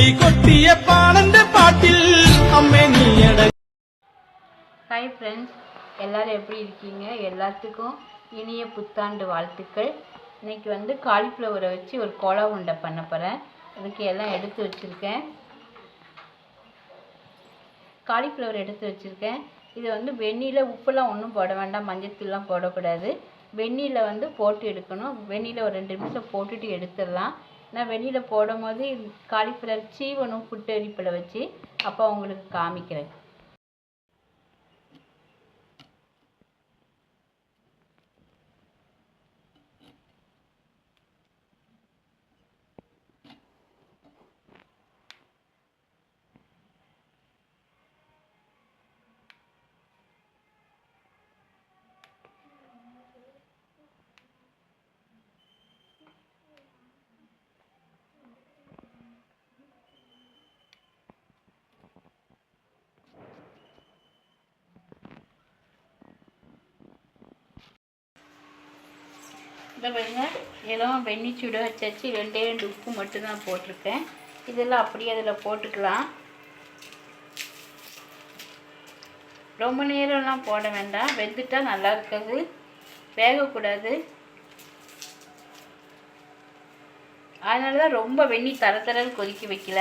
துளி கொட்டிய பானந்த பாட்டில் அம்மே நீ எடை. ஹாய் ஃப்ரெண்ட்ஸ், எல்லோரும் எப்படி இருக்கீங்க? எல்லாத்துக்கும் இனிய புத்தாண்டு வாழ்த்துக்கள். இன்றைக்கி வந்து காலிஃப்ளவரை வச்சு ஒரு கோலா உருண்டை பண்ண போகிறேன். அதுக்கு எல்லாம் எடுத்து வச்சுருக்கேன். காலிஃப்ளவர் எடுத்து வச்சுருக்கேன். இதை வந்து வெந்நீரில் உப்புலாம் ஒன்றும் போட வேண்டாம், மஞ்சத்தூள்லாம் போடக்கூடாது. வெந்நீரில் வந்து போட்டு எடுக்கணும். வெந்நீரில் ஒரு 2 நிமிஷம் போட்டுட்டு எடுத்துடலாம். நான் வெந்நீரில் போடும் போது காலிஃப்ளவர் சீவணும் புட்டு அரிப்பில் வச்சு. அப்போ உங்களுக்கு காமிக்கிறேன். இதை பாருங்க, எல்லாம் வெந்நீர் சுட வச்சாச்சு. 2 உப்பு மட்டும்தான் போட்டிருக்கேன். இதெல்லாம் அப்படியே அதில் போட்டுக்கலாம். ரொம்ப நேரம்லாம் போட வேண்டாம், வெந்துட்டால் நல்லா இருக்காது, வேகக்கூடாது. அதனால தான் ரொம்ப வெந்நீர் தரன்னு கொதிக்க வைக்கல.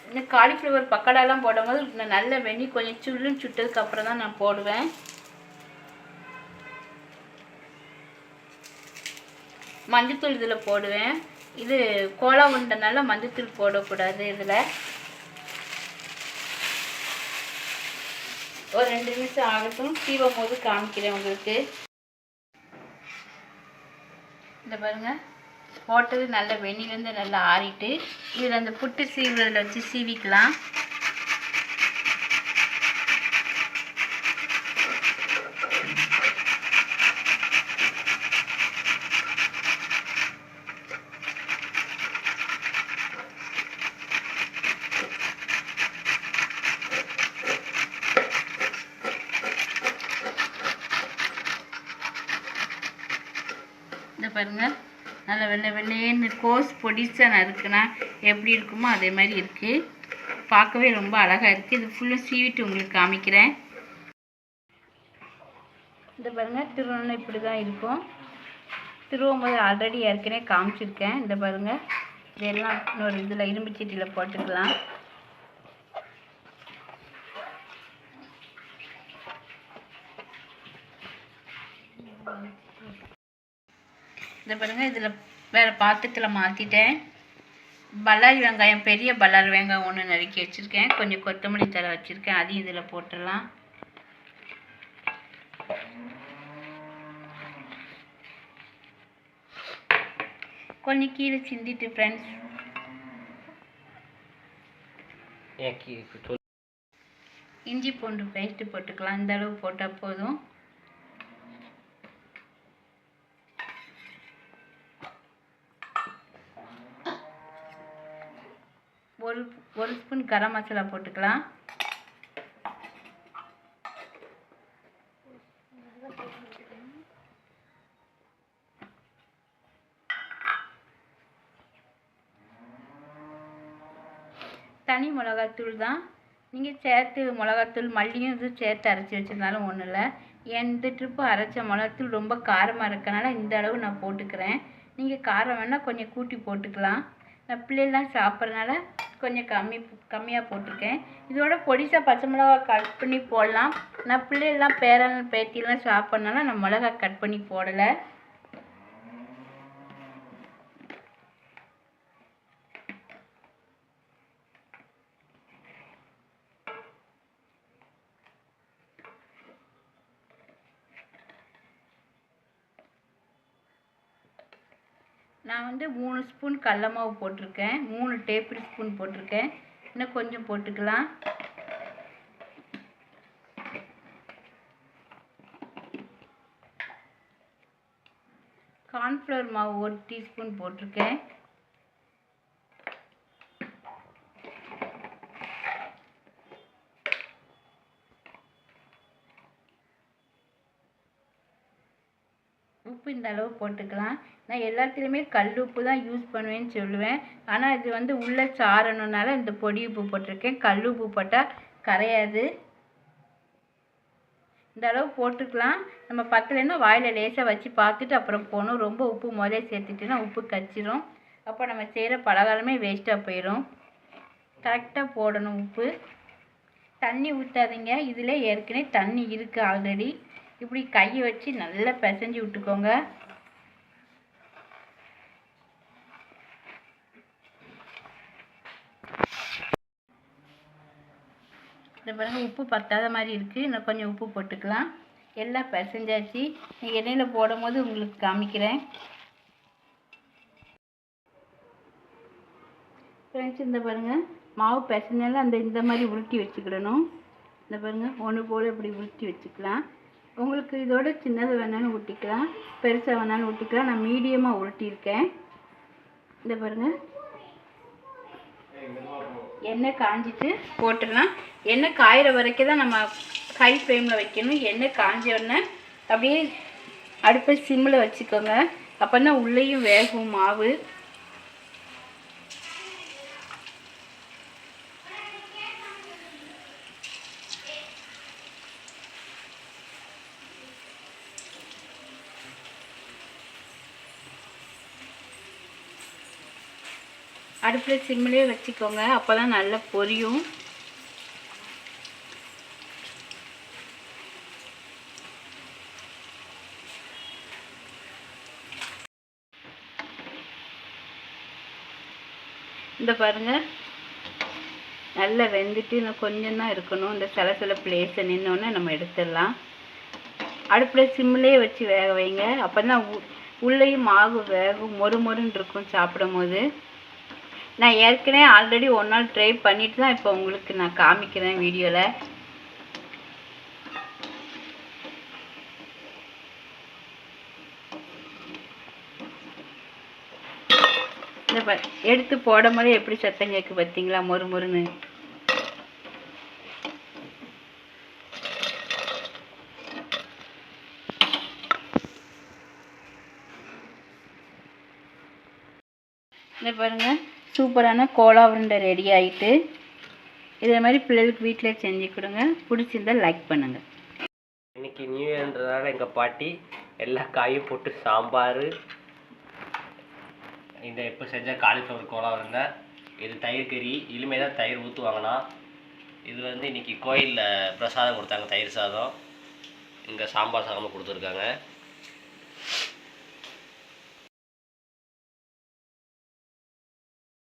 இன்னும் காலிஃப்ளவர் பக்கோடாலாம் போடும்போது நல்ல வெந்நீர் கொஞ்சம் சுள்ளுன்னு சுட்டதுக்கு அப்புறம் தான் நான் போடுவேன். மஞ்சத்தூள் இதில் போடுவேன். இது கோலா உருண்டைனால மஞ்சத்தூள் போடக்கூடாது. இதில் ஒரு 2 நிமிஷம் ஆகட்டும், சீவும் போது காமிக்கிறேன் உங்களுக்கு. இந்த பாருங்க, போட்டது நல்ல வெந்நீர்லேருந்து நல்லா ஆறிட்டு இதில் அந்த புட்டு சீவுறதில் வச்சு சீவிக்கலாம். இந்த பாருங்கள், நல்லா வெள்ளை வெள்ளையேன்னு கோஸ் பொடிசாக நறுக்குனா எப்படி இருக்குமோ அதே மாதிரி இருக்குது. பார்க்கவே ரொம்ப அழகாக இருக்குது. இது ஃபுல்லாக சீவிட்டு உங்களுக்கு காமிக்கிறேன். இந்த பாருங்கள், திருவண்ணா இப்படி தான் இருக்கும். திருவும் போது ஆல்ரெடி ஏற்கனவே காமிச்சிருக்கேன். இந்த பாருங்கள், இதெல்லாம் இன்னொரு இதில் இரும்பு சட்டியில் போட்டுக்கலாம். இதை பாருங்கள், இதில் வேறு பாத்திரத்தில் மாற்றிட்டேன். பல்லாரி வெங்காயம், பெரிய பல்லாரி வெங்காயம் ஒன்று நறுக்கி வச்சுருக்கேன். கொஞ்சம் கொத்தமல்லி தழை வச்சுருக்கேன், அதையும் இதில் போட்டுடலாம். கொஞ்சம் கீழே சிந்திட்டு ஃப்ரெண்ட்ஸ், இஞ்சி பூண்டு பேஸ்ட்டு போட்டுக்கலாம். இந்த அளவு போட்டால் போதும். ஒரு ஸ்பூன் கரம் மசாலா போட்டுக்கலாம். தனி மிளகாத்தூள் தான். நீங்கள் சேர்த்து மிளகாத்தூள் மல்லியும் இது சேர்த்து அரைச்சி வச்சிருந்தாலும் ஒன்றும் இல்லை. எந்த ட்ரிப்பு அரைச்ச மிளகாத்தூள் ரொம்ப காரமாக இருக்கனால இந்த அளவு நான் போட்டுக்கிறேன். நீங்கள் காரம் வேணால் கொஞ்சம் கூட்டி போட்டுக்கலாம். நான் பிள்ளைலாம் சாப்பிட்றதுனால கொஞ்சம் கம்மியாக போட்டிருக்கேன். இதோட பொடிசாக பச்சை மிளகா கட் பண்ணி போடலாம். நான் பிள்ளைலாம் பேத்திலாம் சாப்பிட்றதுனால நான் மிளகா கட் பண்ணி போடலை. நான் வந்து 3 ஸ்பூன் கடல மாவு போட்டிருக்கேன். 3 டேபிள் ஸ்பூன் போட்டிருக்கேன். இன்னும் கொஞ்சம் போட்டுக்கலாம். கார்ன்ஃப்ளவர் மாவு 1 டீஸ்பூன் போட்டிருக்கேன். உப்பு உப்பு இந்த அளவு போட்டுக்கலாம். நான் எல்லாத்துலேயுமே கல் உப்பு தான் யூஸ் பண்ணுவேன்னு சொல்லுவேன். ஆனால் இது வந்து உள்ளே சாரணுனால இந்த பொடி உப்பு போட்டிருக்கேன். கல் உப்பு போட்டால் கரையாது. இந்த அளவு போட்டுக்கலாம். நம்ம பத்தலைன்னா வாயில் லேசாக வச்சு பார்த்துட்டு அப்புறம் போகணும். ரொம்ப உப்பு முதலே சேர்த்துட்டுன்னா உப்பு கச்சிரும். அப்போ நம்ம செய்கிற பலகாரமே வேஸ்ட்டாக போயிடும். கரெக்டாக போடணும் உப்பு. தண்ணி ஊற்றாதீங்க, இதில் ஏற்கனவே தண்ணி இருக்குது ஆல்ரெடி. இப்படி கையை வச்சு நல்லா பிசைஞ்சு விட்டுக்கோங்க. இந்த பாருங்க உப்பு பத்தாத மாதிரி இருக்குது. இன்னும் கொஞ்சம் உப்பு போட்டுக்கலாம். எல்லாம் பிசைஞ்சாச்சு. எண்ணெயில் போடும் போது உங்களுக்கு காமிக்கிறேன். ஃப்ரெண்ட்ஸ் இந்த பாருங்கள் மாவு பிசைஞ்சாலும் இந்த மாதிரி உருட்டி வச்சுக்கிடணும். இந்த பாருங்கள் ஒன்று போல் இப்படி உருட்டி வச்சுக்கலாம். உங்களுக்கு இதோட சின்னது வேணாலும் ஊட்டிக்கலாம், பெருசாக வேணாலும் ஊட்டிக்கலாம். நான் மீடியமாக உருட்டியிருக்கேன். இந்த பாருங்கள் எண்ணெய் காஞ்சிட்டு போட்டுடலாம். எண்ணெய் காயிற வரைக்கும் தான் நம்ம ஹை ஃப்ளேமில் வைக்கணும். எண்ணெய் காஞ்ச உடனே அப்படியே அடுப்பை சிம்மில் வச்சுக்கோங்க. அப்போ தான் உள்ளேயும் வேகும் மாவு. அடுப்பில் சிம்மிலே வச்சுக்கோங்க, அப்போ தான் நல்லா பொரியும். இந்த பாருங்கள் நல்லா வெந்துட்டு இன்னும் கொஞ்சம் தான் இருக்கணும். இந்த சில பிளேஸை நின்னோடனே நம்ம எடுத்துடலாம். அடுப்பில் சிம்மிலே வச்சு வேக வைங்க. அப்போ தான் உள்ளேயும் மாவு வேகும், மொறுன்னு இருக்கும் சாப்பிடும் போது. நான் ஏற்கனவே ஆல்ரெடி ஒரு நாள் ட்ரை பண்ணிட்டு தான் இப்போ உங்களுக்கு நான் காமிக்கிறேன் வீடியோவில். இந்த எடுத்து போடும் போது எப்படி சத்தம் கேட்கு பார்த்தீங்களா, மொறுன்னு. இந்த பாருங்கள் சூப்பரான கோலா உருண்டை ரெடி ஆகிட்டு. இதே மாதிரி பிள்ளைகளுக்கு வீட்டில் செஞ்சு கொடுங்க. பிடிச்சிருந்தால் லைக் பண்ணுங்கள். இன்றைக்கி நியூ இயர்ன்றதால எங்கள் பாட்டி எல்லா காயும் போட்டு சாம்பார், இந்த இப்போ செஞ்ச காலிஃப்ளவர் கோலா உருண்டை, இது தயிர் கறி. இனிமேல் தான் தயிர் ஊற்றுவாங்கண்ணா. இது வந்து இன்றைக்கி கோயிலில் பிரசாதம் கொடுத்தாங்க, தயிர் சாதம். இங்கே சாம்பார் சாதமும் கொடுத்துருக்காங்க.